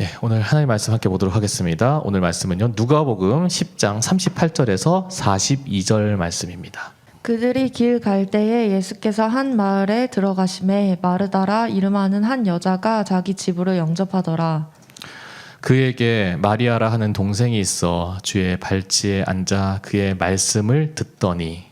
네, 오늘 하나님의 말씀 함께 보도록 하겠습니다. 오늘 말씀은요, 누가복음 10장 38절에서 42절 말씀입니다. 그들이 길 갈 때에 예수께서 한 마을에 들어가심에 마르다라 이름하는 한 여자가 자기 집으로 영접하더라. 그에게 마리아라 하는 동생이 있어 주의 발치에 앉아 그의 말씀을 듣더니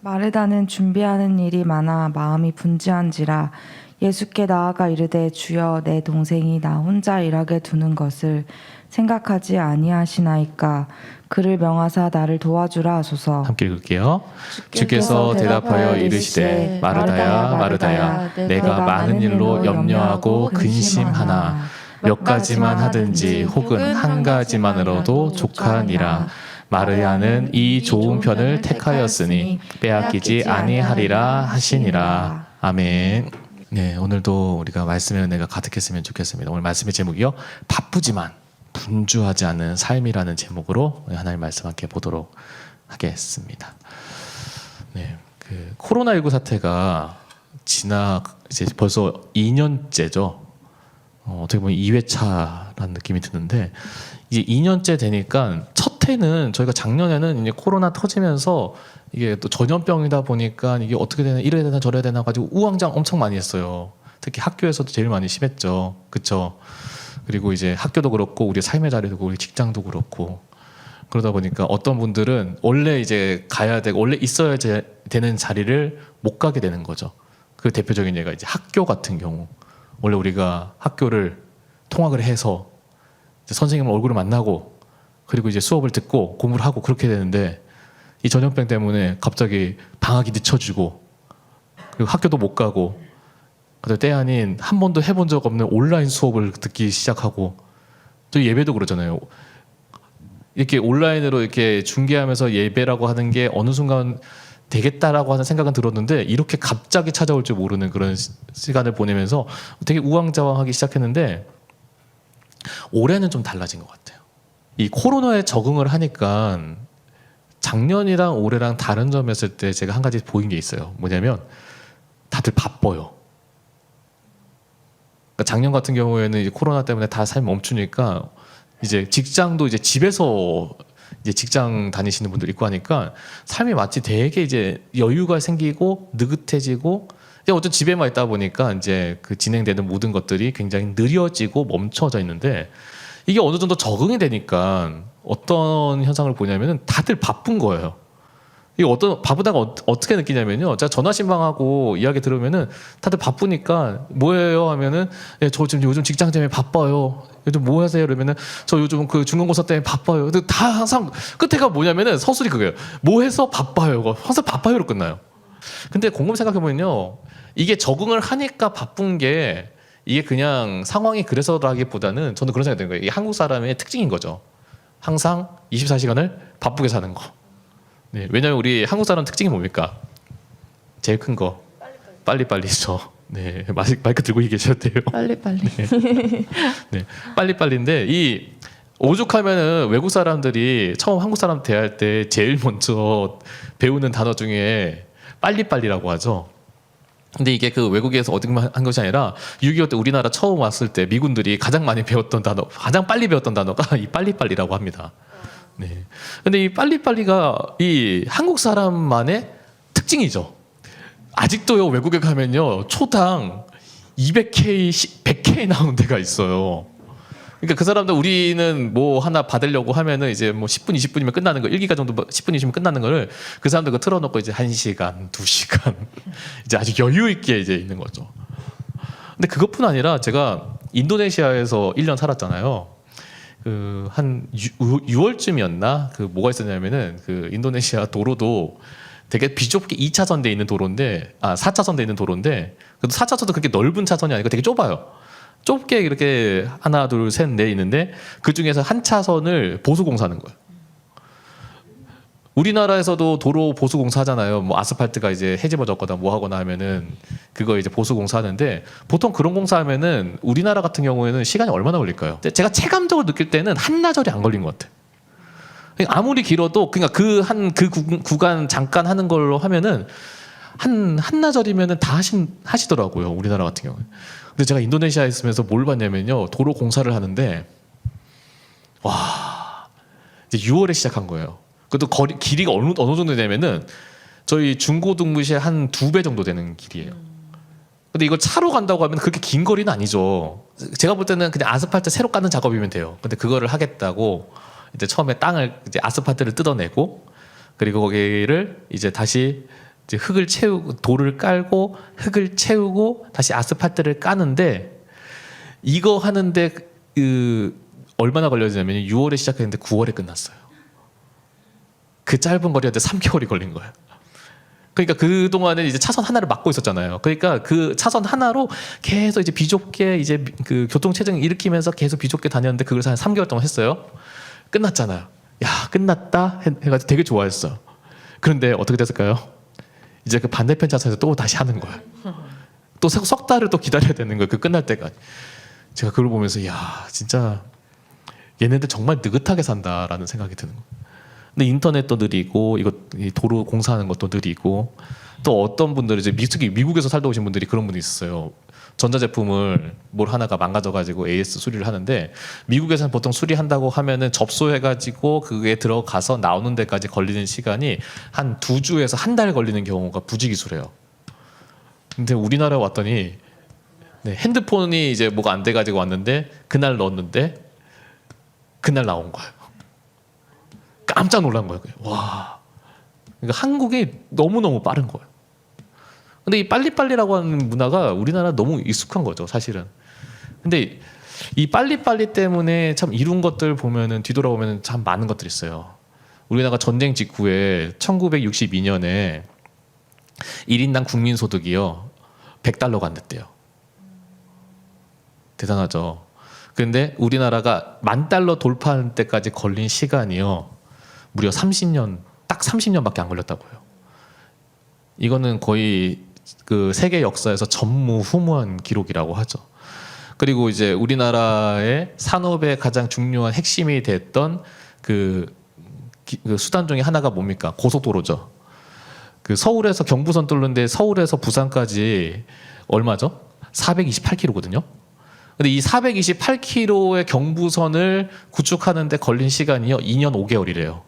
마르다는 준비하는 일이 많아 마음이 분주한지라 예수께 나아가 이르되 주여 내 동생이 나 혼자 일하게 두는 것을 생각하지 아니하시나이까 그를 명하사 나를 도와주라 하소서. 함께 읽을게요. 주께서 대답하여 이르시되 마르다야 마르다야 내가 많은 일로 염려하고 근심하나 몇 가지만 하든지 혹은 한 가지만으로도 족하니라. 마르야는 이 좋은 편을 택하였으니 빼앗기지 아니하리라 하시니라. 아멘. 네, 오늘도 우리가 말씀의 은혜가 가득했으면 좋겠습니다. 오늘 말씀의 제목이요, 바쁘지만 분주하지 않은 삶이라는 제목으로 하나님 말씀 함께 보도록 하겠습니다. 네, 그 코로나19 사태가 이제 벌써 2년째죠. 어떻게 보면 2회차라는 느낌이 드는데, 이제 2년째 되니까 첫 해는 저희가 작년에는 이제 코로나 터지면서 이게 또 전염병이다 보니까 이게 어떻게 되나 이래야 되나 저래야 되나 가지고 우왕좌왕 엄청 많이 했어요. 특히 학교에서도 제일 많이 심했죠. 그렇죠? 그리고 이제 학교도 그렇고 우리 삶의 자리도 그렇고 우리 직장도 그렇고 그러다 보니까 어떤 분들은 원래 이제 가야 되고 원래 있어야 되는 자리를 못 가게 되는 거죠. 그 대표적인 예가 이제 학교 같은 경우, 원래 우리가 학교를 통학을 해서 이제 선생님 얼굴을 만나고 그리고 이제 수업을 듣고 공부를 하고 그렇게 되는데, 이 전염병 때문에 갑자기 방학이 늦춰지고 그리고 학교도 못 가고 그다음에 때 아닌 한 번도 해본 적 없는 온라인 수업을 듣기 시작하고, 저희 예배도 그러잖아요. 이렇게 온라인으로 이렇게 중계하면서 예배라고 하는 게 어느 순간 되겠다라고 하는 생각은 들었는데, 이렇게 갑자기 찾아올 줄 모르는 그런 시간을 보내면서 되게 우왕좌왕하기 시작했는데, 올해는 좀 달라진 것 같아요. 이 코로나에 적응을 하니까 작년이랑 올해랑 다른 점이었을 때 제가 한 가지 보인 게 있어요. 뭐냐면 다들 바빠요. 그러니까 작년 같은 경우에는 이제 코로나 때문에 다 삶이 멈추니까 이제 직장도 이제 집에서 이제 직장 다니시는 분들 있고 하니까 삶이 마치 되게 이제 여유가 생기고 느긋해지고, 이제 어떤 집에만 있다 보니까 이제 그 진행되는 모든 것들이 굉장히 느려지고 멈춰져 있는데, 이게 어느 정도 적응이 되니까 어떤 현상을 보냐면은 다들 바쁜 거예요. 이게 바쁘다가 어떻게 느끼냐면요, 제가 전화 신방하고 이야기 들으면은 다들 바쁘니까 뭐예요 하면은 예, 저 지금 요즘 직장 때문에 바빠요. 요즘 뭐 하세요? 그러면은 저 요즘 그 중간고사 때문에 바빠요. 근데 다 항상 끝에가 뭐냐면은 서술이 그거예요. 뭐 해서 바빠요. 항상 바빠요로 끝나요. 근데 곰곰이 생각해 보면요, 이게 적응을 하니까 바쁜 게, 이게 그냥 상황이 그래서라기보다는 저는 그런 생각이 드는 거예요. 이게 한국 사람의 특징인 거죠. 항상 24시간을 바쁘게 사는 거. 네, 왜냐하면 우리 한국 사람 특징이 뭡니까? 제일 큰 거 빨리빨리죠. 네, 마이크 들고 계셔도 돼요. 빨리빨리. 네, 빨리빨리인데, 이 오죽하면은 외국 사람들이 처음 한국 사람 대할 때 제일 먼저 배우는 단어 중에 빨리빨리라고 하죠. 근데 이게 그 외국에서 어디만 한 것이 아니라 6.25 때 우리나라 처음 왔을 때 미군들이 가장 많이 배웠던 단어, 가장 빨리 배웠던 단어가 이 빨리빨리라고 합니다. 네. 근데 이 빨리빨리가 이 한국 사람만의 특징이죠. 아직도요, 외국에 가면요, 초당 200K, 100K 나오는 데가 있어요. 그러니까 그 사람들, 우리는 뭐 하나 받으려고 하면은 이제 뭐 10분, 20분이면 끝나는 거, 1기가 정도 10분, 20분 끝나는 거를 그 사람들 그 틀어놓고 이제 1시간, 2시간 이제 아주 여유 있게 이제 있는 거죠. 근데 그것뿐 아니라 제가 인도네시아에서 1년 살았잖아요. 그 한 6월쯤이었나? 그 뭐가 있었냐면은 그 인도네시아 도로도 되게 비좁게 2차선 돼 있는 도로인데, 4차선 돼 있는 도로인데, 그래도 4차선도 그렇게 넓은 차선이 아니고 되게 좁아요. 좁게 이렇게 하나, 둘, 셋, 넷 있는데 그 중에서 한 차선을 보수공사하는 거예요. 우리나라에서도 도로 보수공사하잖아요. 뭐 아스팔트가 이제 헤집어졌거나 뭐 하거나 하면은 그거 이제 보수공사하는데, 보통 그런 공사하면은 우리나라 같은 경우에는 시간이 얼마나 걸릴까요? 제가 체감적으로 느낄 때는 한나절이 안 걸린 것 같아요. 아무리 길어도 그러니까 그 구간 잠깐 하는 걸로 하면은 한나절이면은 다 하시더라고요. 우리나라 같은 경우는. 근데 제가 인도네시아에 있으면서 뭘 봤냐면요. 도로 공사를 하는데 와 이제 6월에 시작한 거예요. 그것도 길이가 어느 정도 되냐면은 저희 중고등부시의 한 2배 정도 되는 길이에요. 근데 이걸 차로 간다고 하면 그렇게 긴 거리는 아니죠. 제가 볼 때는 그냥 아스팔트 새로 까는 작업이면 돼요. 근데 그거를 하겠다고 이제 처음에 땅을 이제 아스팔트를 뜯어내고 그리고 거기를 이제 다시 이제 흙을 채우고 돌을 깔고 흙을 채우고 다시 아스팔트를 까는데 이거 하는데 얼마나 걸려지냐면 6월에 시작했는데 9월에 끝났어요. 그 짧은 거리한테 3개월이 걸린 거예요. 그러니까 그 동안에 이제 차선 하나를 막고 있었잖아요. 그러니까 그 차선 하나로 계속 이제 비좁게 이제 그 교통체증 일으키면서 계속 비좁게 다녔는데 그걸 한 3개월 동안 했어요. 끝났잖아요. 야 끝났다 해가지고 되게 좋아했어. 그런데 어떻게 됐을까요? 이제 그 반대편 차선에서 또 다시 하는 거예요. 또 석 달을 또 기다려야 되는 거예요. 그 끝날 때까지. 제가 그걸 보면서 야 진짜 얘네들 정말 느긋하게 산다라는 생각이 드는 거예요. 근데 인터넷도 느리고 이 도로 공사하는 것도 느리고 또 어떤 분들은 이제 미국에서 살다 오신 분들이 그런 분이 있어요. 전자제품을 뭘 하나가 망가져가지고 AS 수리를 하는데 미국에서는 보통 수리한다고 하면은 접수해가지고 그게 들어가서 나오는 데까지 걸리는 시간이 한 2주에서 한 달 걸리는 경우가 부지기수래요. 근데 우리나라에 왔더니 네, 핸드폰이 이제 뭐가 안 돼가지고 왔는데 그날 넣었는데 그날 나온 거예요. 깜짝 놀란 거예요. 와, 그러니까 한국이 너무너무 빠른 거예요. 근데 이 빨리빨리라고 하는 문화가 우리나라 너무 익숙한 거죠, 사실은. 근데 이 빨리빨리 때문에 참 이룬 것들 보면은 뒤돌아보면은 참 많은 것들이 있어요. 우리나라가 전쟁 직후에 1962년에 1인당 국민소득이요 100달러가 안 됐대요. 대단하죠. 근데 우리나라가 10,000달러 돌파하는 때까지 걸린 시간이요 무려 30년, 딱 30년밖에 안 걸렸다고요. 이거는 거의 그 세계 역사에서 전무후무한 기록이라고 하죠. 그리고 이제 우리나라의 산업의 가장 중요한 핵심이 됐던 그 수단 중에 하나가 뭡니까? 고속도로죠. 그 서울에서 경부선 뚫는데 서울에서 부산까지 얼마죠? 428km거든요. 근데 이 428km의 경부선을 구축하는데 걸린 시간이요 2년 5개월이래요.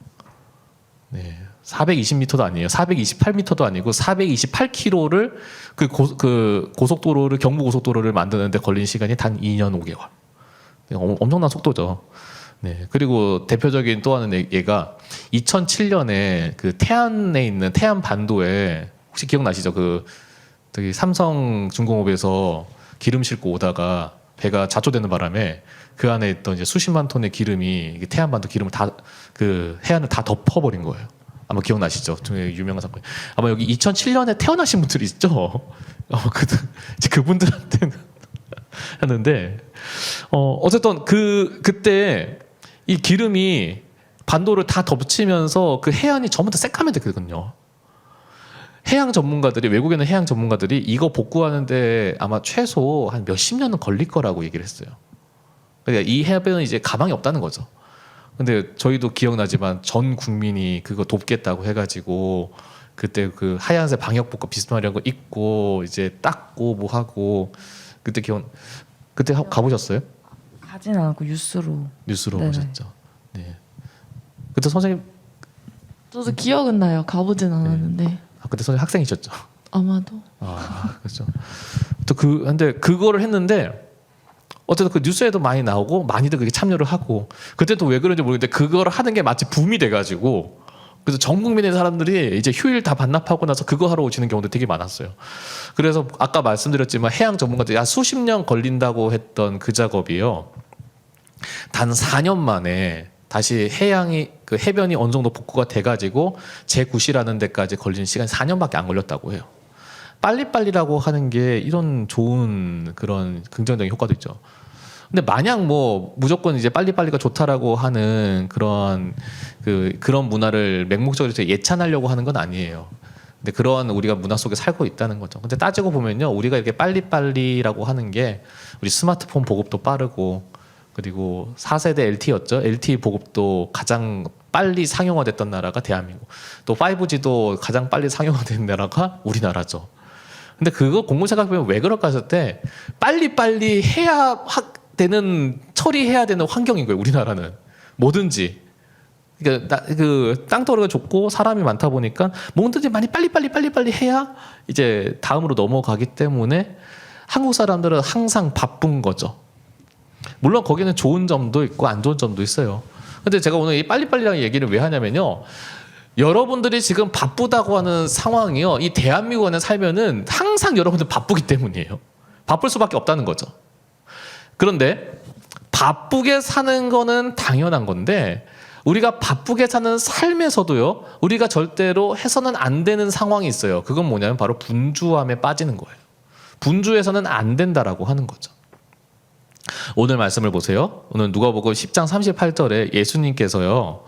네, 420m도 아니에요. 428m도 아니고 428km를 그 고속도로를 경부 고속도로를 만드는데 걸린 시간이 단 2년 5개월. 네, 엄청난 속도죠. 네, 그리고 대표적인 또 하나 예가 2007년에 그 태안에 있는 태안 반도에 혹시 기억나시죠? 그 저기 삼성중공업에서 기름 싣고 오다가 배가 좌초되는 바람에 그 안에 있던 이제 수십만 톤의 기름이 태안 반도 기름을 다 그 해안을 다 덮어버린 거예요. 아마 기억나시죠? 되게 유명한 사건. 아마 여기 2007년에 태어나신 분들이 있죠. 그분들한테는 하는데 어쨌든 그때 이 기름이 반도를 다 덮치면서 그 해안이 전부 다 새까매 됐거든요. 해양 전문가들이 외국에는 해양 전문가들이 이거 복구하는데 아마 최소 한 몇십 년은 걸릴 거라고 얘기를 했어요. 그러니까 이 해변은 이제 가망이 없다는 거죠. 근데 저희도 기억나지만 전 국민이 그거 돕겠다고 해가지고 그때 그 하얀색 방역복과 비스마리한 거 입고 이제 닦고 뭐 하고 그때 그때 가보셨어요? 가진 않고 뉴스로 네네. 보셨죠. 네. 그때 선생님 저도 기억은 나요. 가보진 않았는데. 그때 선생님 학생이셨죠? 아마도. 그렇죠. 근데 그거를 했는데 어쨌든 그 뉴스에도 많이 나오고 많이들 그게 참여를 하고 그때 또 왜 그런지 모르겠는데 그거를 하는 게 마치 붐이 돼가지고 그래서 전 국민의 사람들이 이제 휴일 다 반납하고 나서 그거 하러 오시는 경우도 되게 많았어요. 그래서 아까 말씀드렸지만 해양 전문가들이 수십 년 걸린다고 했던 그 작업이요 단 4년 만에 다시 그 해변이 어느 정도 복구가 돼가지고 재구시라는 데까지 걸리는 시간이 4년밖에 안 걸렸다고 해요. 빨리빨리라고 하는 게 이런 좋은 그런 긍정적인 효과도 있죠. 근데 마냥 뭐 무조건 이제 빨리빨리가 좋다라고 하는 그런 문화를 맹목적으로 예찬하려고 하는 건 아니에요. 근데 그런 우리가 문화 속에 살고 있다는 거죠. 근데 따지고 보면요, 우리가 이렇게 빨리빨리라고 하는 게 우리 스마트폰 보급도 빠르고 그리고 4세대 LTE였죠. LTE 보급도 가장 빨리 상용화됐던 나라가 대한민국. 또 5G도 가장 빨리 상용화된 나라가 우리나라죠. 근데 그거 공부 생각해보면 왜 그럴까 했을 때 빨리빨리 해야 되는 처리해야 되는 환경인 거예요. 우리나라는 뭐든지. 그러니까 그 땅덩어리가 좁고 사람이 많다 보니까 뭐든지 많이 빨리빨리 해야 이제 다음으로 넘어가기 때문에 한국 사람들은 항상 바쁜 거죠. 물론 거기는 좋은 점도 있고 안 좋은 점도 있어요. 근데 제가 오늘 이 빨리빨리라는 얘기를 왜 하냐면요. 여러분들이 지금 바쁘다고 하는 상황이요. 이 대한민국 안에 살면은 항상 여러분들 바쁘기 때문이에요. 바쁠 수밖에 없다는 거죠. 그런데 바쁘게 사는 거는 당연한 건데 우리가 바쁘게 사는 삶에서도요. 우리가 절대로 해서는 안 되는 상황이 있어요. 그건 뭐냐면 바로 분주함에 빠지는 거예요. 분주해서는 안 된다라고 하는 거죠. 오늘 말씀을 보세요. 오늘 누가복음 10장 38절에 예수님께서요.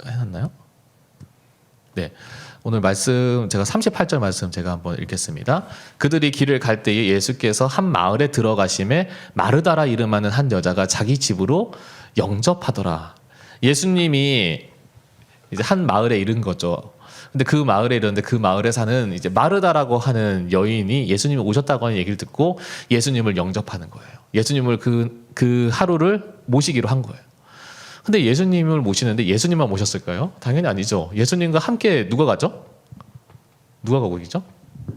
해놨나요? 네. 오늘 말씀 제가 38절 말씀 제가 한번 읽겠습니다. 그들이 길을 갈 때에 예수께서 한 마을에 들어가심에 마르다라 이름하는 한 여자가 자기 집으로 영접하더라. 예수님이 이제 한 마을에 이른 거죠. 근데 그 마을에 이르는데 그 마을에 사는 이제 마르다라고 하는 여인이 예수님이 오셨다고 하는 얘기를 듣고 예수님을 영접하는 거예요. 예수님을 그 하루를 모시기로 한 거예요. 근데 예수님을 모시는데 예수님만 모셨을까요? 당연히 아니죠. 예수님과 함께 누가 가죠? 누가 가고 있죠?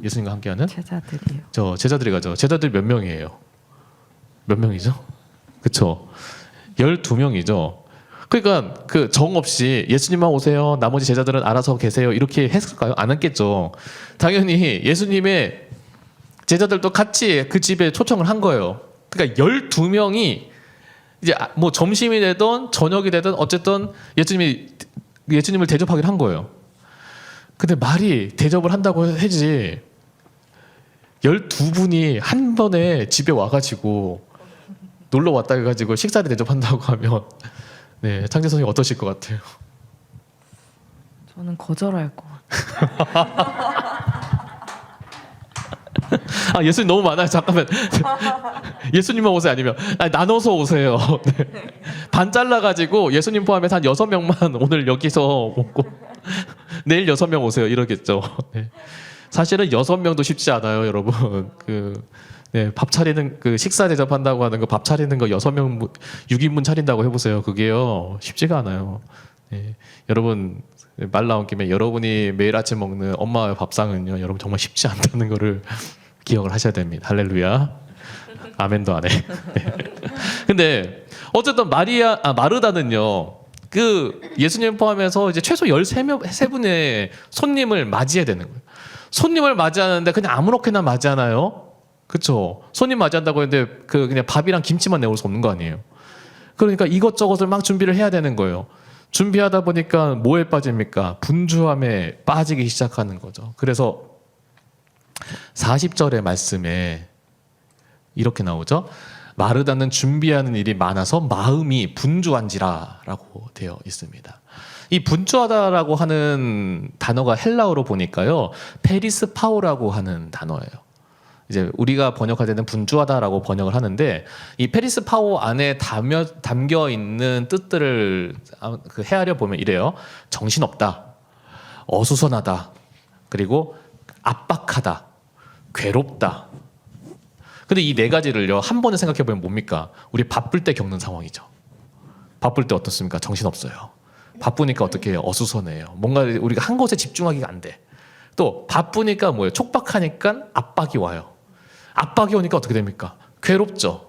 예수님과 함께하는? 제자들이요. 저 제자들이 가죠. 제자들 몇 명이에요? 몇 명이죠? 그쵸? 12명이죠. 그러니까 그 정 없이 예수님만 오세요. 나머지 제자들은 알아서 계세요. 이렇게 했을까요? 안 했겠죠. 당연히 예수님의 제자들도 같이 그 집에 초청을 한 거예요. 그러니까 12명이 이제 뭐 점심이 되든 저녁이 되든 어쨌든 예수님을 대접하기로 한 거예요. 근데 말이 대접을 한다고 하지 12분이 한 번에 집에 와가지고 놀러 왔다 해가지고 식사를 대접한다고 하면 네, 창재 선생님 어떠실 것 같아요? 저는 거절할 것 같아요. 아 예수님 너무 많아요. 잠깐만. 예수님만 오세요 아니면 나눠서 오세요. 네. 반 잘라가지고 예수님 포함해서 한 6명만 오늘 여기서 먹고 내일 6명 오세요 이러겠죠. 네. 사실은 6명도 쉽지 않아요 여러분. 밥 차리는 그 식사 대접한다고 하는 거 밥 차리는 거 6명 6인분 차린다고 해보세요. 그게요 쉽지가 않아요. 네. 여러분 말 나온 김에 여러분이 매일 아침 먹는 엄마의 밥상은요 여러분 정말 쉽지 않다는 거를 기억을 하셔야 됩니다. 할렐루야. 아멘도 안 해. 네. 근데 어쨌든 마르다는요. 그 예수님 포함해서 이제 최소 13분의 손님을 맞이해야 되는 거예요. 손님을 맞이하는데 그냥 아무렇게나 맞이하나요? 그렇죠. 손님 맞이한다고 했는데 그냥 밥이랑 김치만 내올 수 없는 거 아니에요. 그러니까 이것저것을 막 준비를 해야 되는 거예요. 준비하다 보니까 뭐에 빠집니까? 분주함에 빠지기 시작하는 거죠. 그래서 40절의 말씀에 이렇게 나오죠. 마르다는 준비하는 일이 많아서 마음이 분주한지라라고 되어 있습니다. 이 분주하다라고 하는 단어가 헬라어로 보니까요. 페리스 파오라고 하는 단어예요. 이제 우리가 번역할 때는 분주하다라고 번역을 하는데 이 페리스 파오 안에 담겨 있는 뜻들을 헤아려 보면 이래요. 정신없다, 어수선하다, 그리고 압박하다, 괴롭다. 근데 이 네 가지를요 한 번에 생각해 보면 뭡니까? 우리 바쁠 때 겪는 상황이죠. 바쁠 때 어떻습니까? 정신없어요. 바쁘니까 어떻게 해요? 어수선해요. 뭔가 우리가 한 곳에 집중하기가 안 돼. 또 바쁘니까 뭐예요? 촉박하니까 압박이 와요. 압박이 오니까 어떻게 됩니까? 괴롭죠.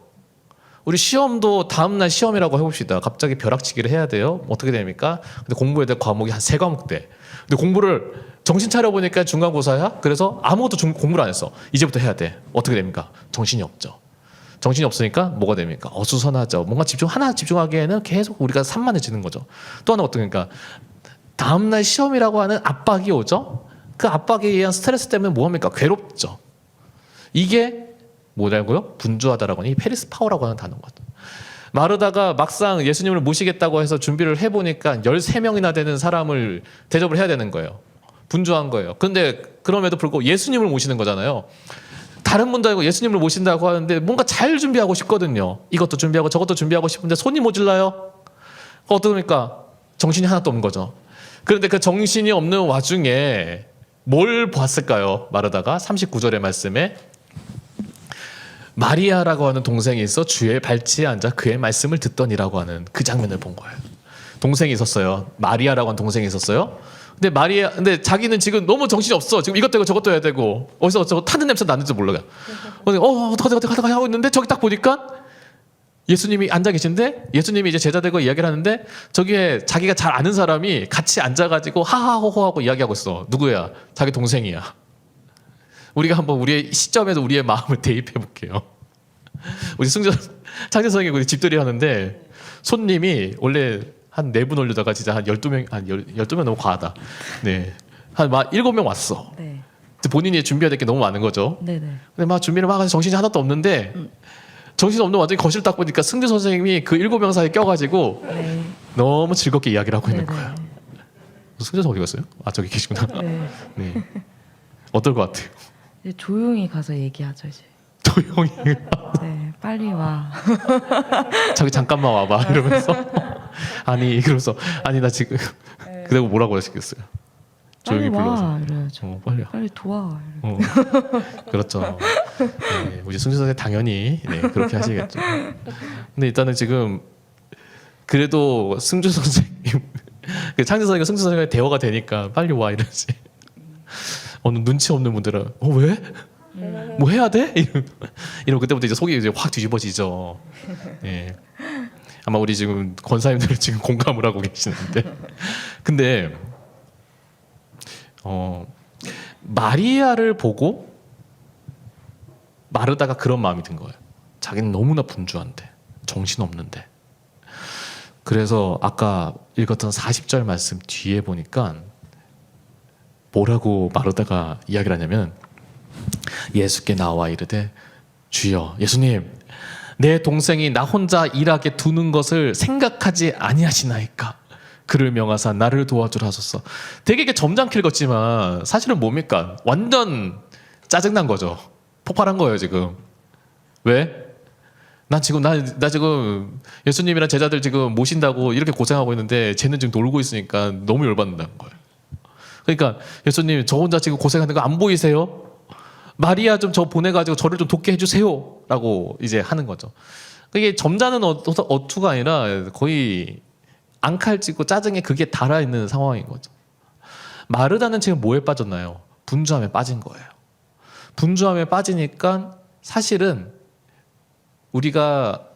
우리 시험도 다음날 시험이라고 해봅시다. 갑자기 벼락치기를 해야 돼요. 어떻게 됩니까? 근데 공부해야 될 과목이 한 3과목 돼. 근데 공부를 정신 차려보니까 중간고사야? 그래서 아무것도 공부를 안 했어. 이제부터 해야 돼. 어떻게 됩니까? 정신이 없죠. 정신이 없으니까 뭐가 됩니까? 어수선하죠. 뭔가 하나 집중하기에는 계속 우리가 산만해지는 거죠. 또 하나 어떻습니까? 다음날 시험이라고 하는 압박이 오죠. 그 압박에 의한 스트레스 때문에 뭐합니까? 괴롭죠. 이게 뭐라고요? 분주하다라고 하는 이 페리스 파오라고 하는 단어거든요. 마르다가 막상 예수님을 모시겠다고 해서 준비를 해보니까 13명이나 되는 사람을 대접을 해야 되는 거예요. 분주한 거예요. 근데 그럼에도 불구하고 예수님을 모시는 거잖아요. 다른 분도 아니고 예수님을 모신다고 하는데 뭔가 잘 준비하고 싶거든요. 이것도 준비하고 저것도 준비하고 싶은데 손이 모질라요. 어떠니까 정신이 하나도 없는 거죠. 그런데 그 정신이 없는 와중에 뭘 봤을까요? 마르다가 39절의 말씀에 마리아라고 하는 동생이 있어 주의 발치에 앉아 그의 말씀을 듣더니라고 하는 그 장면을 본 거예요. 동생이 있었어요. 마리아라고 하는 동생이 있었어요. 근데 자기는 지금 너무 정신이 없어. 지금 이것도 해고 저것도 해야 되고 어디서 저거 타는 냄새 나는지 몰라요. 어떡하지 하고 있는데 저기 딱 보니까 예수님이 앉아 계신데 예수님이 이제 제자들과 이야기를 하는데 저기에 자기가 잘 아는 사람이 같이 앉아가지고 하하호호하고 이야기하고 있어. 누구야? 자기 동생이야. 우리가 한번 우리의 시점에서 우리의 마음을 대입해 볼게요. 우리 창제성에 우리 집들이 하는데 손님이 원래 한 4분 올려다가 진짜 한 12명, 12명 너무 과하다. 네. 한 막 7명 왔어. 네. 본인이 준비해야 될 게 너무 많은 거죠. 네네. 근데 막 준비를 막 해서 정신이 하나도 없는데 정신없는 와중에 거실 딱 보니까 승주 선생님이 그 7명 사이에 껴가지고 네. 너무 즐겁게 이야기를 하고 있는 네네. 거예요. 승주 선생 어디 갔어요? 아 저기 계시구나. 네. 네. 어떨 것 같아요? 이제 조용히 가서 얘기하죠 이제. 조용히 네, 빨리 와. 저기 잠깐만 와봐 이러면서 아니 그러면서 아니 나 지금 그리고 뭐라고 하시겠어요? 조용히 빨리 불러서 와 이래야죠. 빨리 와. 빨리 도와. 그렇죠. 네, 우리 승주 선생 당연히 네, 그렇게 하시겠죠. 근데 일단은 지금 그래도 승주 선생님 그 창재 선생님 승주 선생님과 대화가 되니까 빨리 와 이러지. 어느 눈치 없는 분들은 왜? 뭐 해야 돼? 이러면 그때부터 이제 속이 이제 확 뒤집어지죠. 네. 아마 우리 지금 권사님들은 지금 공감을 하고 계시는데, 근데 마리아를 보고 마르다가 그런 마음이 든 거예요. 자기는 너무나 분주한데 정신 없는데. 그래서 아까 읽었던 40절 말씀 뒤에 보니까 뭐라고 마르다가 이야기를 하냐면 예수께 나와 이르되 주여 예수님 내 동생이 나 혼자 일하게 두는 것을 생각하지 아니하시나이까 그를 명하사 나를 도와주라 하소서. 되게 이게 점잖게 읽었지만 사실은 뭡니까? 완전 짜증난 거죠. 폭발한 거예요 지금. 왜? 나 지금 예수님이랑 제자들 지금 모신다고 이렇게 고생하고 있는데 쟤는 지금 놀고 있으니까 너무 열받는다는 거예요. 그러니까 예수님 저 혼자 지금 고생하는 거 안 보이세요? 마리아 좀 저 보내가지고 저를 좀 돕게 해주세요 라고 이제 하는 거죠. 이게 점잖은 어투가 아니라 거의 앙칼 찌고 짜증에 그게 달아있는 상황인 거죠. 마르다는 지금 뭐에 빠졌나요? 분주함에 빠진 거예요. 분주함에 빠지니까 사실은 우리가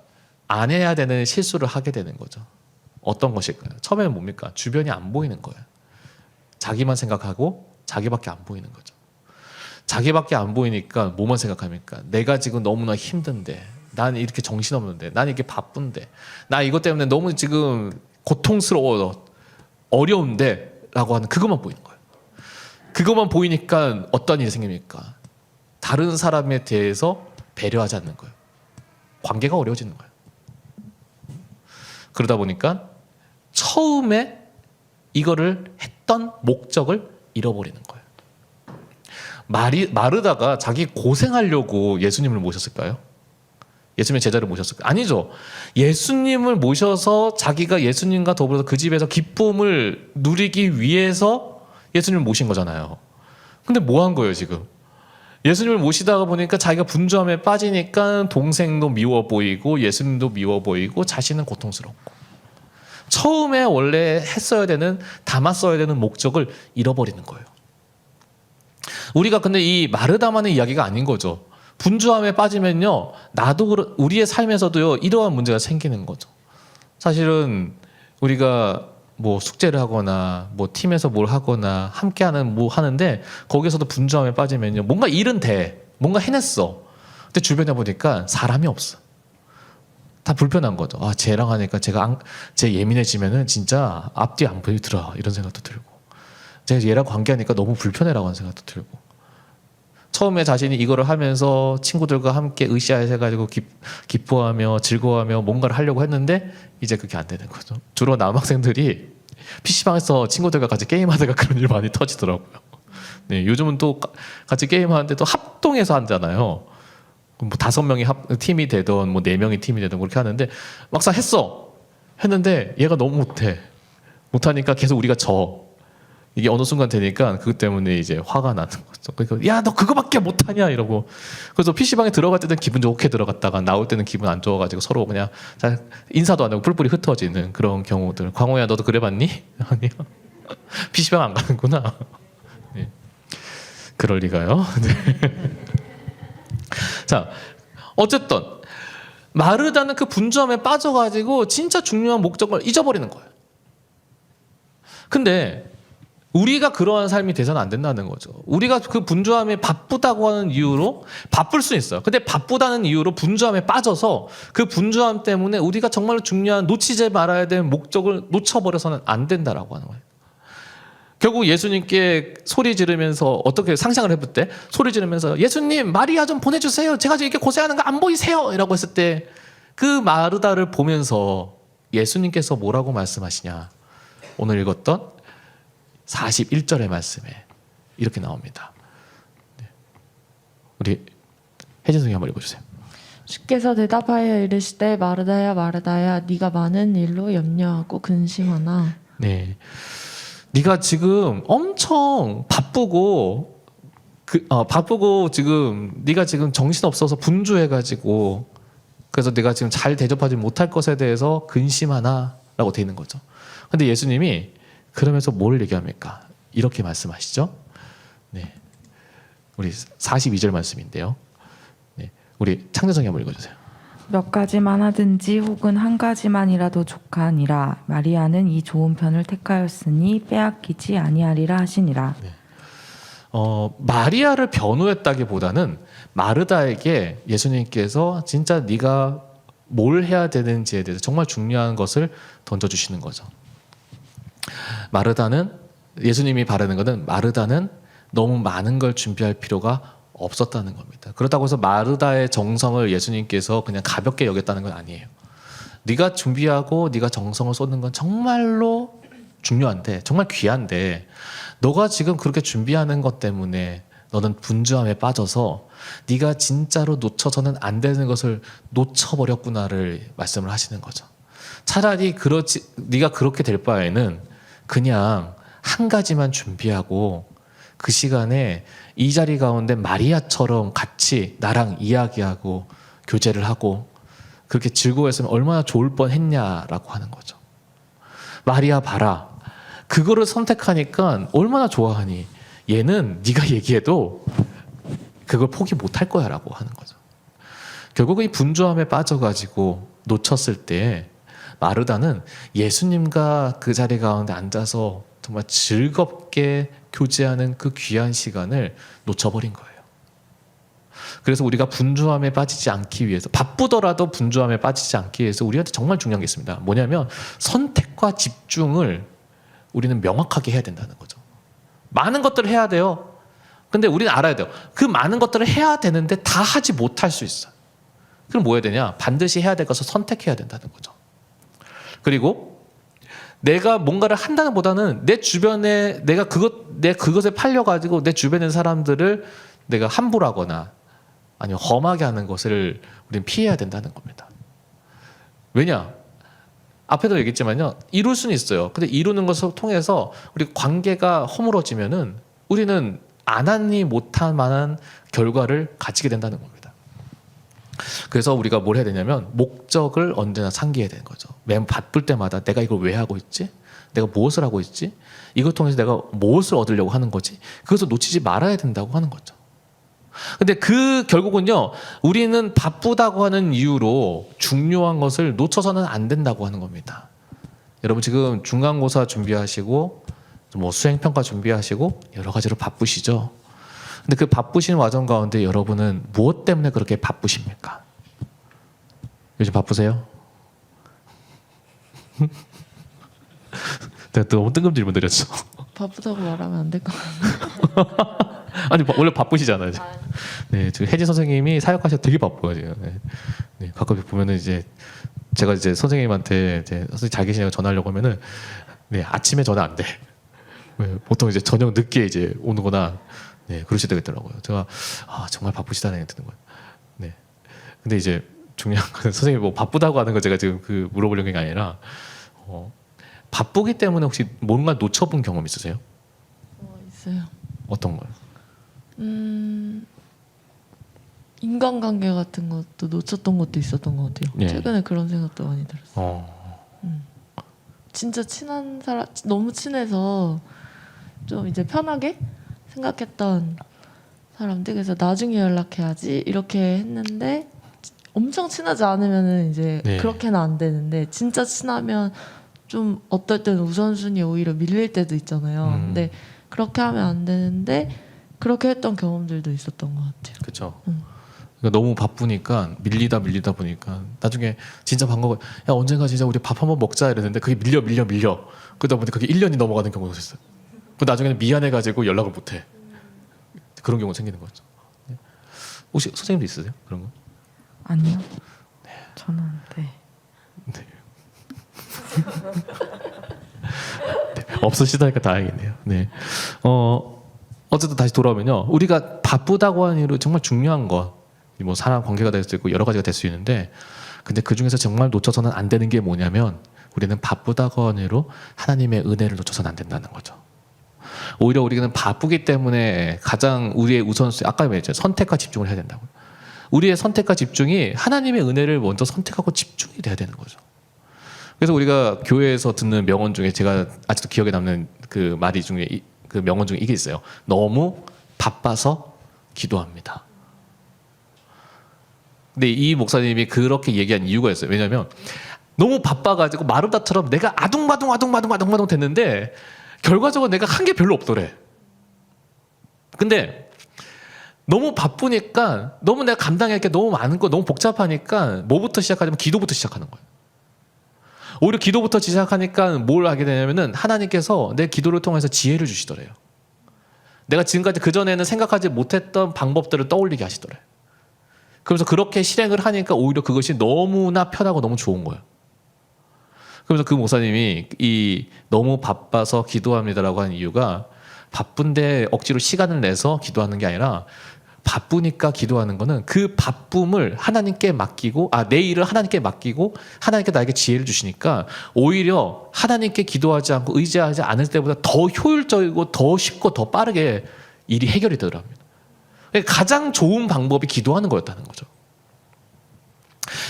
안 해야 되는 실수를 하게 되는 거죠. 어떤 것일까요? 처음에는 뭡니까? 주변이 안 보이는 거예요. 자기만 생각하고 자기밖에 안 보이는 거죠. 자기밖에 안 보이니까 뭐만 생각합니까? 내가 지금 너무나 힘든데, 난 이렇게 정신없는데, 난 이렇게 바쁜데, 나 이것 때문에 너무 지금 고통스러워, 어려운데 라고 하는 그것만 보이는 거예요. 그것만 보이니까 어떤 일이 생깁니까? 다른 사람에 대해서 배려하지 않는 거예요. 관계가 어려워지는 거예요. 그러다 보니까 처음에 이거를 했던 목적을 잃어버리는 거예요. 마르다가 자기 고생하려고 예수님을 모셨을까요? 예수님의 제자를 모셨을까요? 아니죠. 예수님을 모셔서 자기가 예수님과 더불어서 그 집에서 기쁨을 누리기 위해서 예수님을 모신 거잖아요. 근데 뭐 한 거예요 지금? 예수님을 모시다가 보니까 자기가 분주함에 빠지니까 동생도 미워 보이고 예수님도 미워 보이고 자신은 고통스럽고 처음에 원래 했어야 되는 담았어야 되는 목적을 잃어버리는 거예요. 우리가 근데 이 마르다만의 이야기가 아닌 거죠. 분주함에 빠지면요 나도 우리의 삶에서도요 이러한 문제가 생기는 거죠. 사실은 우리가 뭐 숙제를 하거나 뭐 팀에서 뭘 하거나 함께하는 뭐 하는데 거기서도 분주함에 빠지면요 뭔가 일은 돼, 뭔가 해냈어. 근데 주변에 보니까 사람이 없어. 다 불편한 거죠. 아 쟤랑 하니까 쟤 예민해지면은 진짜 앞뒤 안 보이더라 이런 생각도 들고, 제가 얘랑 관계하니까 너무 불편해라고 하는 생각도 들고. 처음에 자신이 이거를 하면서 친구들과 함께 으쌰으쌰 해가지고 기뻐하며 즐거워하며 뭔가를 하려고 했는데 이제 그게 안 되는 거죠. 주로 남학생들이 PC방에서 친구들과 같이 게임하다가 그런 일 많이 터지더라고요. 네, 요즘은 또 같이 게임하는데 또 합동해서 하잖아요. 뭐 5명이 팀이 되던 뭐 4명이 팀이 되던 그렇게 하는데 막상 했어. 했는데 얘가 너무 못하니까 계속 우리가 이게 어느 순간 되니까 그것 때문에 이제 화가 나는 거죠. 그러니까 야, 너 그거밖에 못하냐 이러고. 그래서 PC방에 들어갈 때는 기분 좋게 들어갔다가 나올 때는 기분 안 좋아가지고 서로 그냥 잘 인사도 안 하고 뿔뿔이 흩어지는 그런 경우들. 광호야, 너도 그래봤니? 아니요. PC방 안 가는구나. 네. 그럴 리가요. 네. 자, 어쨌든 마르다는 그 분주함에 빠져가지고 진짜 중요한 목적을 잊어버리는 거예요. 근데 우리가 그러한 삶이 돼서는 안 된다는 거죠. 우리가 그 분주함에 바쁘다고 하는 이유로 바쁠 수 있어요. 근데 바쁘다는 이유로 분주함에 빠져서 그 분주함 때문에 우리가 정말 중요한 놓치지 말아야 될 목적을 놓쳐버려서는 안 된다라고 하는 거예요. 결국 예수님께 소리 지르면서 어떻게 상상을 해볼 때 소리 지르면서 예수님 마리아 좀 보내주세요. 제가 지금 이렇게 고생하는 거 안 보이세요? 이라고 했을 때 그 마르다를 보면서 예수님께서 뭐라고 말씀하시냐. 오늘 읽었던 41절의 말씀에 이렇게 나옵니다. 네. 우리 혜진 선생님 한번 읽어주세요. 주께서 대답하여 이르시되 마르다야 마르다야 네가 많은 일로 염려하고 근심하나. 네, 네가 지금 엄청 바쁘고 바쁘고 지금 네가 지금 정신 없어서 분주해가지고 그래서 네가 지금 잘 대접하지 못할 것에 대해서 근심하나라고 돼 있는 거죠. 근데 예수님이 그러면서 뭘 얘기합니까? 이렇게 말씀하시죠. 네, 우리 42절 말씀인데요. 네, 우리 창조성이 한번 읽어주세요. 몇 가지만 하든지 혹은 한 가지만이라도 족하니라. 마리아는 이 좋은 편을 택하였으니 빼앗기지 아니하리라 하시니라. 네. 마리아를 변호했다기보다는 마르다에게 예수님께서 진짜 네가 뭘 해야 되는지에 대해서 정말 중요한 것을 던져주시는 거죠. 마르다는 예수님이 바라는 것은 마르다는 너무 많은 걸 준비할 필요가 없었다는 겁니다. 그렇다고 해서 마르다의 정성을 예수님께서 그냥 가볍게 여겼다는 건 아니에요. 네가 준비하고 네가 정성을 쏟는 건 정말로 중요한데 정말 귀한데 너가 지금 그렇게 준비하는 것 때문에 너는 분주함에 빠져서 네가 진짜로 놓쳐서는 안 되는 것을 놓쳐버렸구나를 말씀을 하시는 거죠. 차라리 네가 그렇게 될 바에는 그냥 한 가지만 준비하고 그 시간에 이 자리 가운데 마리아처럼 같이 나랑 이야기하고 교제를 하고 그렇게 즐거워했으면 얼마나 좋을 뻔했냐라고 하는 거죠. 마리아 봐라. 그거를 선택하니까 얼마나 좋아하니. 얘는 네가 얘기해도 그걸 포기 못할 거야 라고 하는 거죠. 결국 이 분주함에 빠져가지고 놓쳤을 때 마르다는 예수님과 그 자리 가운데 앉아서 정말 즐겁게 교제하는 그 귀한 시간을 놓쳐버린 거예요. 그래서 우리가 분주함에 빠지지 않기 위해서 바쁘더라도 분주함에 빠지지 않기 위해서 우리한테 정말 중요한 게 있습니다. 뭐냐면 선택과 집중을 우리는 명확하게 해야 된다는 거죠. 많은 것들을 해야 돼요. 근데 우리는 알아야 돼요. 그 많은 것들을 해야 되는데 다 하지 못할 수 있어요. 그럼 뭐 해야 되냐? 반드시 해야 될 것을 선택해야 된다는 거죠. 그리고 내가 뭔가를 한다는 보다는 내 주변에 내가 그것에 팔려가지고 내 주변에 있는 사람들을 내가 함부로 하거나 아니면 험하게 하는 것을 우리는 피해야 된다는 겁니다. 왜냐? 앞에도 얘기했지만요. 이룰 수는 있어요. 근데 이루는 것을 통해서 우리 관계가 허물어지면은 우리는 안 하니 못할 만한 결과를 가지게 된다는 겁니다. 그래서 우리가 뭘 해야 되냐면 목적을 언제나 상기해야 되는 거죠. 매번 바쁠 때마다 내가 이걸 왜 하고 있지? 내가 무엇을 하고 있지? 이걸 통해서 내가 무엇을 얻으려고 하는 거지? 그것을 놓치지 말아야 된다고 하는 거죠. 근데 결국은요, 우리는 바쁘다고 하는 이유로 중요한 것을 놓쳐서는 안 된다고 하는 겁니다. 여러분 지금 중간고사 준비하시고 뭐 수행평가 준비하시고 여러 가지로 바쁘시죠? 근데 그 바쁘신 과정 가운데 여러분은 무엇 때문에 그렇게 바쁘십니까? 요즘 바쁘세요? 내가 너무 뜬금 질문 드렸죠. 바쁘다고 말하면 안 될 것 같아요. 아니 원래 바쁘시잖아요. 네, 지금 혜진 선생님이 사역하셔서 되게 바빠요 지금. 네, 가끔 보면은 이제 제가 이제 선생님한테 선생님 잘 계시냐고 전화하려고 하면은 네, 아침에 전화 안 돼. 보통 이제 저녁 늦게 이제 오는거나 네, 그러셔야 되겠더라고요. 제가 정말 바쁘시다는 생각이 드는 거예요. 네, 근데 이제 중요한 건 선생님이 뭐 바쁘다고 하는 거 제가 지금 그 물어보려는 게 아니라 바쁘기 때문에 혹시 뭔가 놓쳐본 경험 있으세요? 있어요. 어떤 거요? 인간관계 같은 것도 놓쳤던 것도 있었던 것 같아요. 예. 최근에 그런 생각도 많이 들었어요. 진짜 친한 사람, 너무 친해서 좀 이제 편하게 생각했던 사람들, 그래서 나중에 연락해야지 이렇게 했는데 엄청 친하지 않으면은 이제 네. 그렇게는 안 되는데 진짜 친하면 좀 어떨 때는 우선순위 오히려 밀릴 때도 있잖아요. 근데 그렇게 하면 안 되는데 그렇게 했던 경험들도 있었던 것 같아요. 그렇죠. 그러니까 너무 바쁘니까 밀리다 보니까 나중에 진짜 반가워. 야 언젠가 진짜 우리 밥 한번 먹자 이랬는데 그게 밀려. 그러다 보니 그게 1년이 넘어가는 경우가 있어요. 그 나중에는 미안해가지고 연락을 못해. 그런 경우 생기는 거죠. 네. 혹시 선생님도 있으세요? 그런 거? 아니요. 저는 네. 없으시다니까 다행이네요. 네. 어쨌든 다시 돌아오면요. 우리가 바쁘다고 하는 이유로 정말 중요한 거, 뭐 사람 관계가 될 수 있고 여러 가지가 될 수 있는데, 근데 그 중에서 정말 놓쳐서는 안 되는 게 뭐냐면 우리는 바쁘다고 하는 이유로 하나님의 은혜를 놓쳐서는 안 된다는 거죠. 오히려 우리는 바쁘기 때문에 가장 우리의 우선순위, 아까 말했죠. 선택과 집중을 해야 된다고. 우리의 선택과 집중이 하나님의 은혜를 먼저 선택하고 집중이 돼야 되는 거죠. 그래서 우리가 교회에서 듣는 명언 중에 제가 아직도 기억에 남는 그 말이 중에 그 명언 중에 이게 있어요. 너무 바빠서 기도합니다. 근데 이 목사님이 그렇게 얘기한 이유가 있어요. 왜냐하면 너무 바빠가지고 마르다처럼 내가 아둥바둥 됐는데 결과적으로 내가 한 게 별로 없더래. 근데 너무 바쁘니까 너무 내가 감당할 게 너무 많은 거 너무 복잡하니까 뭐부터 시작하냐면 기도부터 시작하는 거예요. 오히려 기도부터 시작하니까 뭘 하게 되냐면은 하나님께서 내 기도를 통해서 지혜를 주시더래요. 내가 지금까지 그전에는 생각하지 못했던 방법들을 떠올리게 하시더래요. 그래서 그렇게 실행을 하니까 오히려 그것이 너무나 편하고 너무 좋은 거예요. 그래서 그 목사님이 이 너무 바빠서 기도합니다라고 하는 이유가 바쁜데 억지로 시간을 내서 기도하는 게 아니라 바쁘니까 기도하는 거는 그 바쁨을 하나님께 맡기고 내 일을 하나님께 맡기고 하나님께 나에게 지혜를 주시니까 오히려 하나님께 기도하지 않고 의지하지 않을 때보다 더 효율적이고 더 쉽고 더 빠르게 일이 해결이 되더랍니다. 가장 좋은 방법이 기도하는 거였다는 거죠.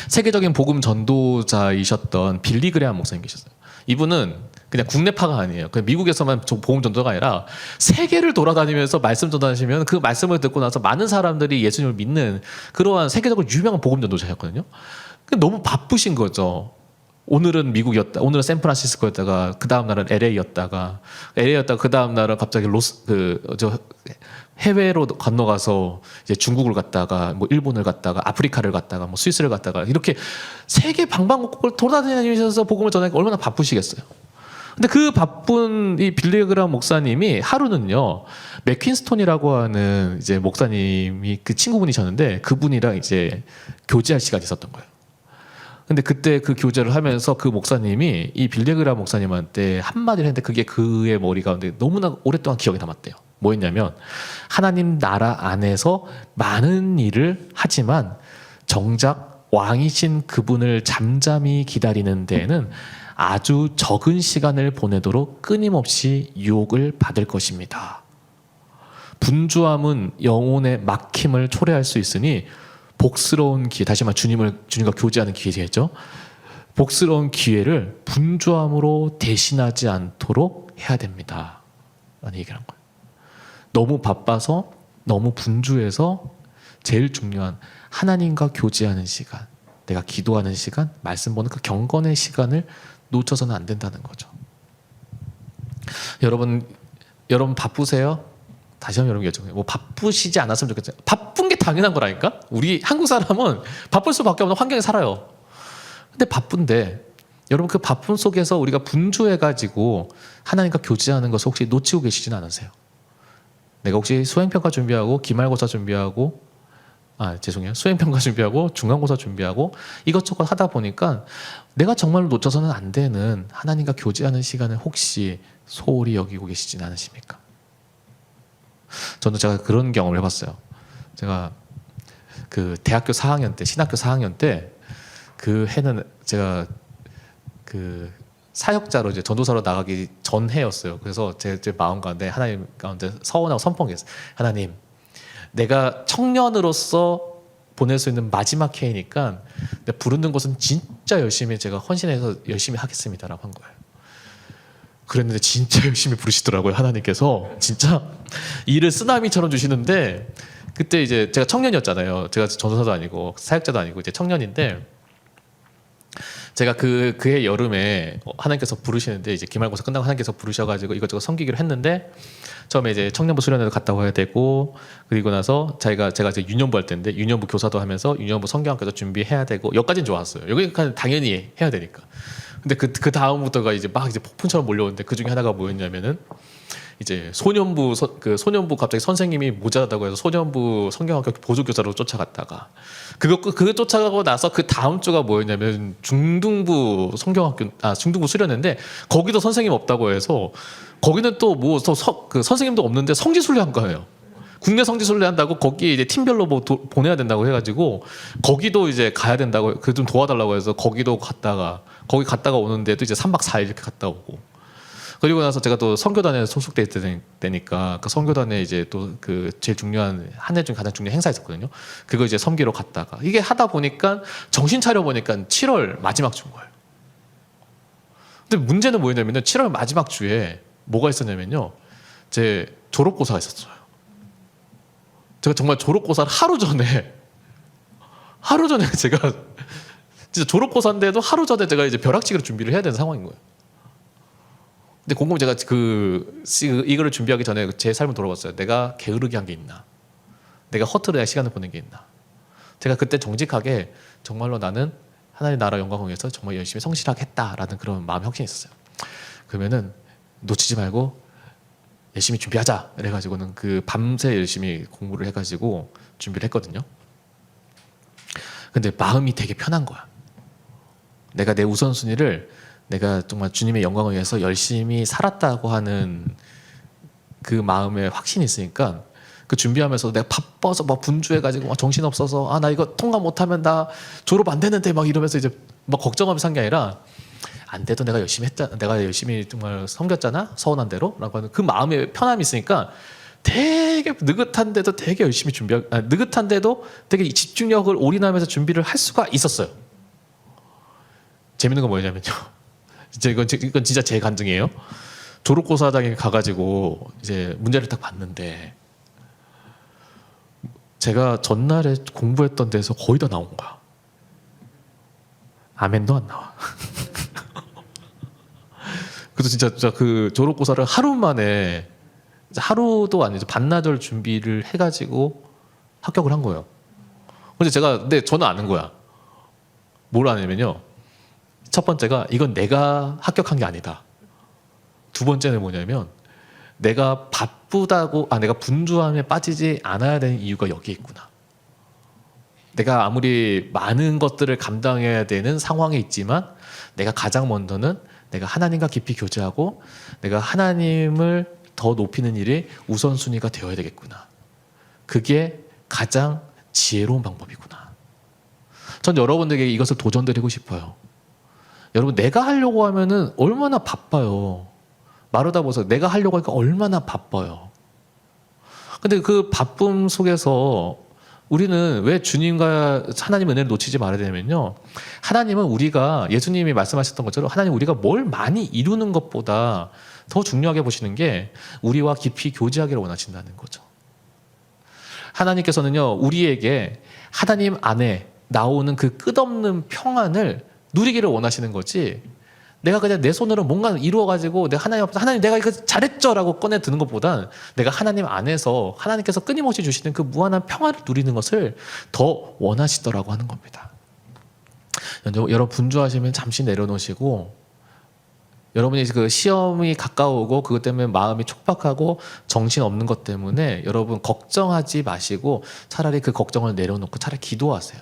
세계적인 복음 전도자이셨던 빌리 그레함 목사님 계셨어요. 이분은 그냥 국내파가 아니에요. 그냥 미국에서만 복음 전도가 아니라 세계를 돌아다니면서 말씀 전하시면 그 말씀을 듣고 나서 많은 사람들이 예수님을 믿는 그러한 세계적으로 유명한 복음 전도자였거든요. 너무 바쁘신 거죠. 오늘은 미국이었다. 오늘은 샌프란시스코였다가 그 다음 날은 LA였다가 그 다음 날은 갑자기 해외로 건너가서 이제 중국을 갔다가 뭐 일본을 갔다가 아프리카를 갔다가 뭐 스위스를 갔다가 이렇게 세계 방방곡곡을 돌아다니면서 복음을 전하니까 얼마나 바쁘시겠어요. 근데 그 바쁜 이 빌리 그레함 목사님이 하루는요 맥퀸스톤이라고 하는 이제 목사님이 그 친구분이셨는데 그분이랑 이제 교제할 시간이 있었던 거예요. 근데 그때 그 교제를 하면서 그 목사님이 이 빌리 그레함 목사님한테 한마디를 했는데 그게 그의 머리 가운데 너무나 오랫동안 기억에 남았대요. 뭐였냐면 하나님 나라 안에서 많은 일을 하지만 정작 왕이신 그분을 잠잠히 기다리는 데에는 아주 적은 시간을 보내도록 끊임없이 유혹을 받을 것입니다. 분주함은 영혼의 막힘을 초래할 수 있으니 복스러운 기회, 다시 말해 주님과 교제하는 기회겠죠. 복스러운 기회를 분주함으로 대신하지 않도록 해야 됩니다. 라는 얘기를 한 거예요. 너무 바빠서 너무 분주해서 제일 중요한 하나님과 교제하는 시간, 내가 기도하는 시간, 말씀 보는 그 경건의 시간을 놓쳐서는 안 된다는 거죠. 여러분 바쁘세요? 다시 한번 여러분 여쭤봐요. 뭐 바쁘시지 않았으면 좋겠어요. 바쁜 게 당연한 거라니까? 우리 한국 사람은 바쁠 수밖에 없는 환경에 살아요. 근데 바쁜데 여러분 그 바쁨 속에서 우리가 분주해가지고 하나님과 교제하는 것을 혹시 놓치고 계시지는 않으세요? 내가 혹시 수행평가 준비하고 기말고사 준비하고 수행평가 준비하고 중간고사 준비하고 이것저것 하다 보니까 내가 정말로 놓쳐서는 안 되는 하나님과 교제하는 시간을 혹시 소홀히 여기고 계시진 않으십니까? 저는 제가 그런 경험을 해봤어요. 제가 그 대학교 4학년 때 신학교 4학년 때 그 해는 제가 그 사역자로 이제 전도사로 나가기 전 해였어요. 그래서 제 마음 가운데 하나님 가운데 서원하고 선포했어요. 하나님, 내가 청년으로서 보낼 수 있는 마지막 해이니까 내가 부르는 것은 진짜 열심히 제가 헌신해서 열심히 하겠습니다라고 한 거예요. 그랬는데 진짜 열심히 부르시더라고요. 하나님께서 진짜 일을 쓰나미처럼 주시는데, 그때 이제 제가 청년이었잖아요. 제가 전도사도 아니고 사역자도 아니고 이제 청년인데, 제가 그해 여름에 하나님께서 부르시는데, 이제 기말고사 끝나고 하나님께서 부르셔가지고 이것저것 섬기기로 했는데, 처음에 이제 청년부 수련회도 갔다 와야 되고, 그리고 나서 제가 이제 유년부 할 때인데 유년부 교사도 하면서 유년부 성경학교도 준비해야 되고, 여기까지는 좋았어요. 여기까지 당연히 해야 되니까. 근데 그 다음부터가 이제 막 이제 폭풍처럼 몰려오는데, 그 중에 하나가 뭐였냐면은 이제 소년부 갑자기 선생님이 모자라다고 해서 소년부 성경학교 보조교사로 쫓아갔다가, 그거 쫓아가고 나서 그 다음 주가 뭐였냐면 중등부 수련회인데, 거기도 선생님 없다고 해서 거기는 또 뭐 그 선생님도 없는데 성지순례 한 거예요. 국내 성지순례 한다고 거기 이제 팀별로 뭐 보내야 된다고 해가지고 거기도 이제 가야 된다고, 그 좀 도와달라고 해서 거기도 거기 갔다가 오는데도 이제 3박 4일 이렇게 갔다 오고, 그리고 나서 제가 또 선교단에 소속돼 있으니까 그 선교단에 이제 또 그 제일 중요한 한 해 중 가장 중요한 행사 있었거든요. 그거 이제 섬기러 갔다가, 이게 하다 보니까 정신 차려 보니까 7월 마지막 주인 거예요. 근데 문제는 뭐였냐면요, 7월 마지막 주에 뭐가 있었냐면요, 제 졸업고사가 있었어요. 제가 정말 졸업고사를 하루 전에 제가 진짜 졸업고사인데도 하루 전에 제가 이제 벼락치기로 준비를 해야 되는 상황인 거예요. 근데 곰곰이 제가 이거를 준비하기 전에 제 삶을 돌아봤어요. 내가 게으르게 한 게 있나? 내가 허투루 시간을 보낸 게 있나? 제가 그때 정직하게 정말로 나는 하나님 나라 영광을 위해서 정말 열심히 성실하겠다라는 그런 마음의 확신이 있었어요. 그러면은 놓치지 말고 열심히 준비하자. 이래가지고는 그 밤새 열심히 공부를 해가지고 준비를 했거든요. 근데 마음이 되게 편한 거야. 내가 내 우선순위를 내가 정말 주님의 영광을 위해서 열심히 살았다고 하는 그 마음에 확신이 있으니까, 그 준비하면서 내가 바빠서 막 분주해가지고 막 정신없어서 나 이거 통과 못하면 나 졸업 안 되는데 막 이러면서 이제 막 걱정하면서 산 게 아니라, 안 돼도 내가 열심히 했잖아, 내가 열심히 정말 섬겼잖아, 서운한 대로 라고 하는 그 마음의 편함이 있으니까 되게 느긋한데도 되게 열심히 느긋한데도 되게 집중력을 올인하면서 준비를 할 수가 있었어요. 재밌는 건 뭐냐면요, 이건 진짜 제 간증이에요. 졸업고사장에 가가지고 이제 문제를 딱 봤는데, 제가 전날에 공부했던 데서 거의 다 나온 거야. 아멘도 안 나와. 그래서 진짜 그 졸업고사를 하루 만에, 하루도 아니죠, 반나절 준비를 해가지고 합격을 한 거예요. 근데 저는 아는 거야. 뭘 아냐면요, 첫 번째가 이건 내가 합격한 게 아니다. 두 번째는 뭐냐면, 내가 내가 분주함에 빠지지 않아야 되는 이유가 여기에 있구나. 내가 아무리 많은 것들을 감당해야 되는 상황에 있지만, 내가 가장 먼저는 내가 하나님과 깊이 교제하고 내가 하나님을 더 높이는 일이 우선순위가 되어야 되겠구나. 그게 가장 지혜로운 방법이구나. 전 여러분들에게 이것을 도전드리고 싶어요. 여러분, 내가 하려고 하면은 얼마나 바빠요. 마르다 보세요. 내가 하려고 하니까 얼마나 바빠요. 근데 그 바쁨 속에서 우리는 왜 주님과 하나님 은혜를 놓치지 말아야 되냐면요, 하나님은 우리가, 예수님이 말씀하셨던 것처럼 하나님 우리가 뭘 많이 이루는 것보다 더 중요하게 보시는 게 우리와 깊이 교제하기를 원하신다는 거죠. 하나님께서는요, 우리에게 하나님 안에 나오는 그 끝없는 평안을 누리기를 원하시는 거지, 내가 그냥 내 손으로 뭔가 이루어가지고 내가 하나님 앞에서 하나님 내가 이거 잘했죠 라고 꺼내 드는 것보단, 내가 하나님 안에서 하나님께서 끊임없이 주시는 그 무한한 평화를 누리는 것을 더 원하시더라고 하는 겁니다. 여러분, 분주하시면 잠시 내려놓으시고, 여러분이 그 시험이 가까우고 그것 때문에 마음이 촉박하고 정신 없는 것 때문에 여러분 걱정하지 마시고, 차라리 그 걱정을 내려놓고 차라리 기도하세요.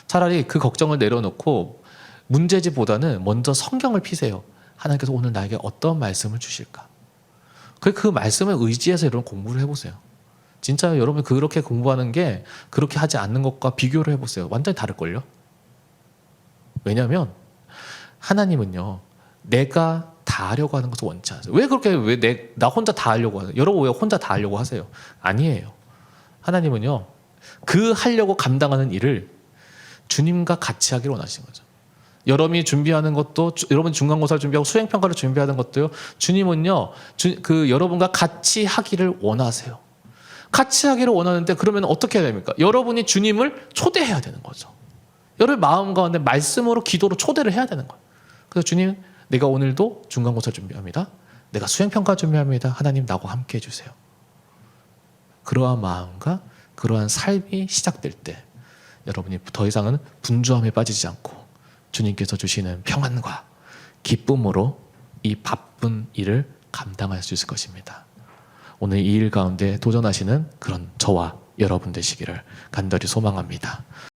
차라리 그 걱정을 내려놓고 문제지보다는 먼저 성경을 피세요. 하나님께서 오늘 나에게 어떤 말씀을 주실까? 그 말씀을 의지해서 여러분 공부를 해보세요. 진짜 여러분 그렇게 공부하는 게 그렇게 하지 않는 것과 비교를 해보세요. 완전히 다를걸요? 왜냐하면 하나님은요, 내가 다 하려고 하는 것을 원치 않으세요. 왜 그렇게 나 혼자 다 하려고 하세요? 여러분 왜 혼자 다 하려고 하세요? 아니에요. 하나님은요, 그 하려고 감당하는 일을 주님과 같이 하기를 원하시는 거죠. 여러분이 준비하는 것도, 여러분 중간고사를 준비하고 수행평가를 준비하는 것도요, 주님은요, 여러분과 같이 하기를 원하세요. 같이 하기를 원하는데 그러면 어떻게 해야 됩니까? 여러분이 주님을 초대해야 되는 거죠. 여러분 마음 가운데 말씀으로 기도로 초대를 해야 되는 거예요. 그래서 주님, 내가 오늘도 중간고사 준비합니다. 내가 수행평가 준비합니다. 하나님 나하고 함께 해주세요. 그러한 마음과 그러한 삶이 시작될 때 여러분이 더 이상은 분주함에 빠지지 않고 주님께서 주시는 평안과 기쁨으로 이 바쁜 일을 감당할 수 있을 것입니다. 오늘 이 일 가운데 도전하시는 그런 저와 여러분 되시기를 간절히 소망합니다.